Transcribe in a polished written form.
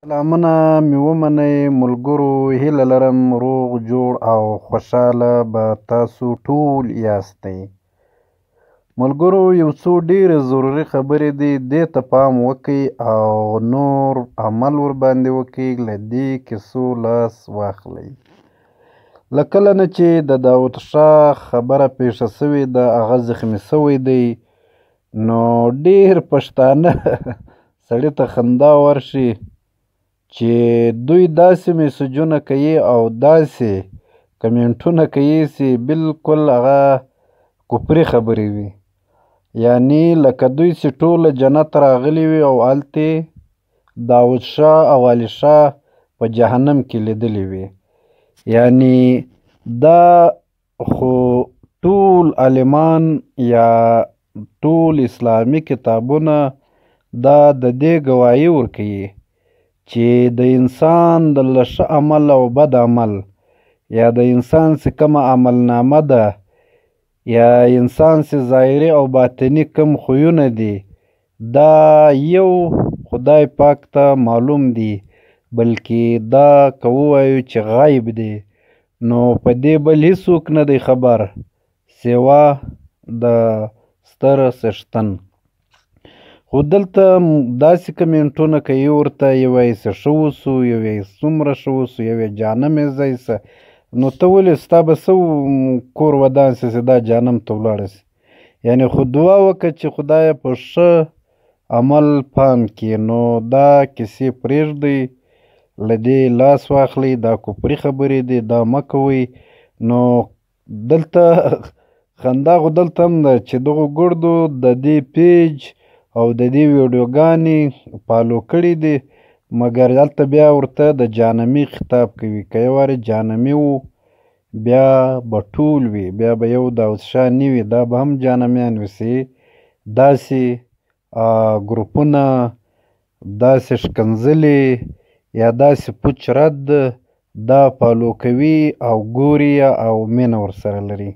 سلامونه مې ومنئ ملګرو، هیله لرم روغ جوړ او خوشحاله به تاسو ټول یاستئ. ملګرو، یو څو ډېرې ضروري خبرې دي، دې ته پام وکئ او نور عمل ورباندې وکئ، له دې کیسو لاس واخلئ. له کله نه چې د داود شاه خبره پیښه سوې ده، هغه زخمي سوی دی، نو ډېر پښتانه سړي ته خندا ورشي چې دوی داسې میسجونه کوي او داسې کمنټونه کوي چې بالکل هغه کفري خبرې وي. یعنی لکه دوی چې ټوله جنت راغلي وي او هلته داود شاه او علي شاه په جهنم کې لیدلي وي. یعنی دا خو ټول عالمان یا ټول اسلامي کتابونه دا د دې ګواهي ورکوي چې د انسان د ښه عمل او بد عمل، یا د انسان چې کومه عملنامه ده، یا انسان چې ظاهري او باطني کوم خویونه دي، دا یو خدای پاک ته معلوم دي، بلکې دا که ووایو چې غیب دی، نو په دې بل هیڅوک نه دی خبر سوا د ستر څښتن. خو دلته داسې کمنټونه کوي ورته، یو وایي چې ښه وسو، یو وایي څومره ښه وسو، یو وایي جهنم یې ځای شه. نو ته ولې ستا به څه کور ودان شي چې دا جهنم ته ولاړه شي؟ یعنې خو دعا وکړه چې خدایه په ښه عمل پام کړي. نو دا کیسې پرېږدئ، له دې لاس واخلئ، دا کفري خبرې دي، دا مه کوئ. نو دلته خندا خو دلته هم ده چې دغو ګردو د دې پیج او د دې ویډیوګانې فالو کړي دي، مګر هلته بیا ورته د جهنمي خطاب کوي. که یو وارې جهنمي و بیا به ټول وي، بیا به یو داود شاه نه وي، دا به هم جهنمیان وي. داسې ګروپونه، داسې ښکنځلې یا داسې پوچ رد دا فالو کوي او ګوري او مینه ورسره لري.